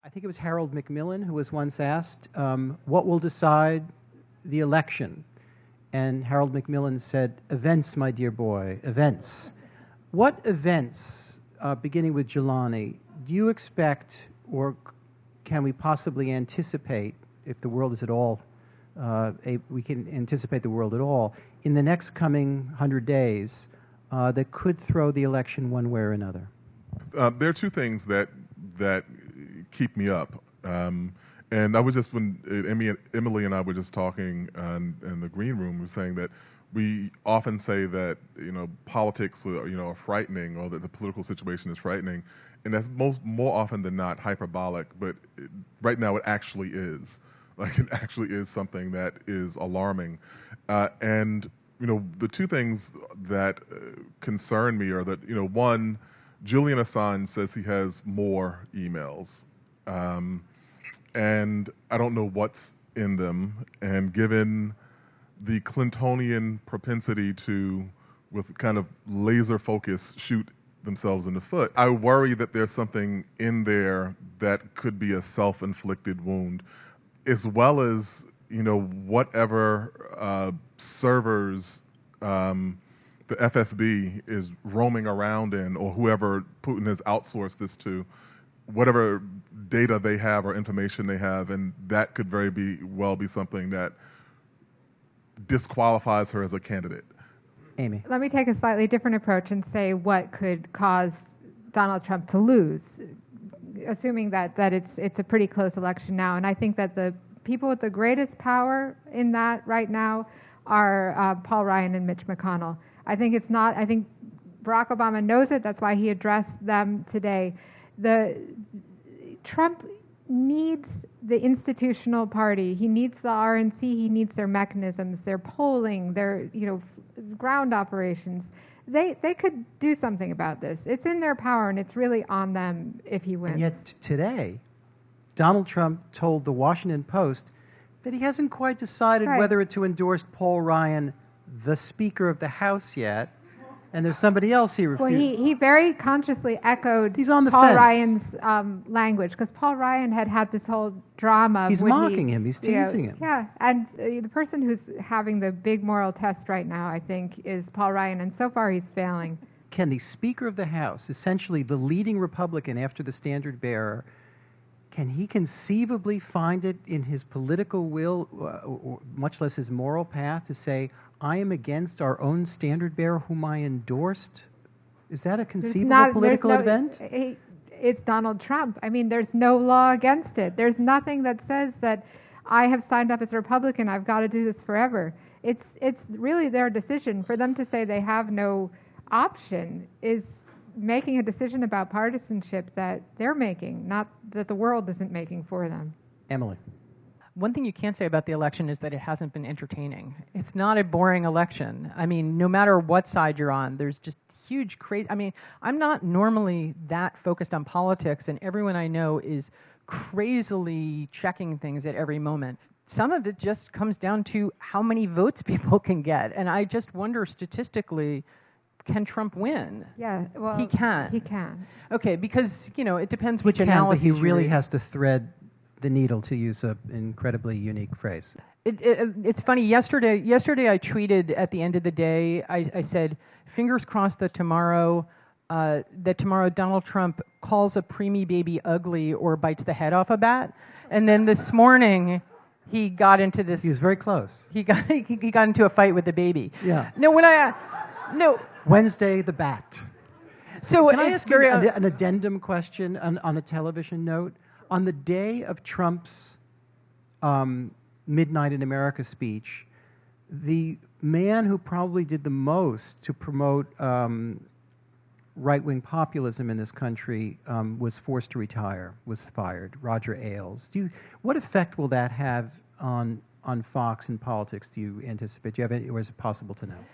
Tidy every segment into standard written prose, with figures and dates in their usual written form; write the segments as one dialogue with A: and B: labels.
A: I think it was Harold Macmillan who was once asked, what will decide the election? And Harold Macmillan said, events, my dear boy, events. What events, beginning with Jelani, do you expect, or can we possibly anticipate, if the world is at all, we can anticipate the world at all, in the next coming 100 days that could throw the election one way or another?
B: There are two things that keep me up. And I was just, when Emily and I were just talking in the green room, we were saying that we often say that, politics, are frightening, or that the political situation is frightening. And that's more often than not hyperbolic, but right now it actually is. Like, it actually is something that is alarming. And the two things that concern me are that, one, Julian Assange says he has more emails. And I don't know what's in them. And given the Clintonian propensity to, with kind of laser focus, shoot themselves in the foot, I worry that there's something in there that could be a self-inflicted wound, as well as, whatever servers the FSB is roaming around in, or whoever Putin has outsourced this to, whatever data they have or information they have, and that could well be something that disqualifies her as a candidate.
A: Amy.
C: Let me take a slightly different approach and say what could cause Donald Trump to lose, assuming that it's a pretty close election now. And I think that the people with the greatest power in that right now are Paul Ryan and Mitch McConnell. I think Barack Obama knows it. That's why he addressed them today. Trump needs the institutional party. He needs the RNC. He needs their mechanisms, their polling, their ground operations. They could do something about this. It's in their power, and it's really on them if he wins.
A: And yet today, Donald Trump told the Washington Post that he hasn't quite decided whether to endorse Paul Ryan, the Speaker of the House, yet. And there's somebody else he refused.
C: Well, he very consciously echoed
A: He's on the
C: Paul
A: fence.
C: Ryan's language, because Paul Ryan had this whole drama.
A: He's mocking him. He's teasing him.
C: Yeah, and the person who's having the big moral test right now, I think, is Paul Ryan, and so far he's failing.
A: Can the Speaker of the House, essentially the leading Republican after the standard bearer, can he conceivably find it in his political will, or much less his moral path, to say, I am against our own standard bearer whom I endorsed? Is that a conceivable political event?
C: It's Donald Trump. I mean, there's no law against it. There's nothing that says that I have signed up as a Republican, I've got to do this forever. It's really their decision. For them to say they have no option is making a decision about partisanship that they're making, not that the world isn't making for them.
A: Emily.
D: One thing you can't say about the election is that it hasn't been entertaining. It's not a boring election. I mean, no matter what side you're on, there's just huge crazy. I mean, I'm not normally that focused on politics, and everyone I know is crazily checking things at every moment. Some of it just comes down to how many votes people can get, and I just wonder statistically, can Trump win?
C: Yeah, well,
D: he can.
C: He can.
D: Okay, because it depends which analysis.
A: But he really has to thread the needle, to use an incredibly unique phrase.
D: It's funny. Yesterday I tweeted at the end of the day. I said, "Fingers crossed that tomorrow Donald Trump calls a preemie baby ugly or bites the head off a bat." And then this morning, he got into this.
A: He was very close.
D: He got into a fight with the baby.
A: Yeah.
D: No.
A: Wednesday the bat.
D: So
A: can I ask you an addendum question on a television note? On the day of Trump's Midnight in America speech, the man who probably did the most to promote right-wing populism in this country was forced to retire, was fired, Roger Ailes. What effect will that have on Fox and politics, do you anticipate? Do you have any, or is it possible to know?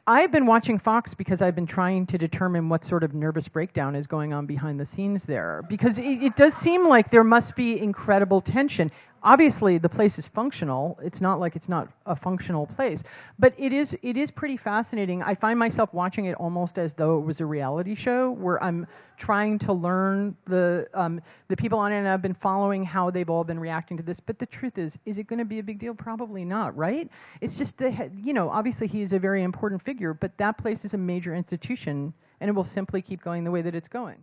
D: I've been watching Fox because I've been trying to determine what sort of nervous breakdown is going on behind the scenes there. Because it does seem like there must be incredible tension. obviously the place is functional. It's not like it's not a functional place, but it is pretty fascinating. I find myself watching it almost as though it was a reality show where I'm trying to learn the people on it, and I've been following how they've all been reacting to this. But the truth is it going to be a big deal? Probably not, right? It's just that, you know, obviously he is a very important figure, but that place is a major institution, and it will simply keep going the way that it's going.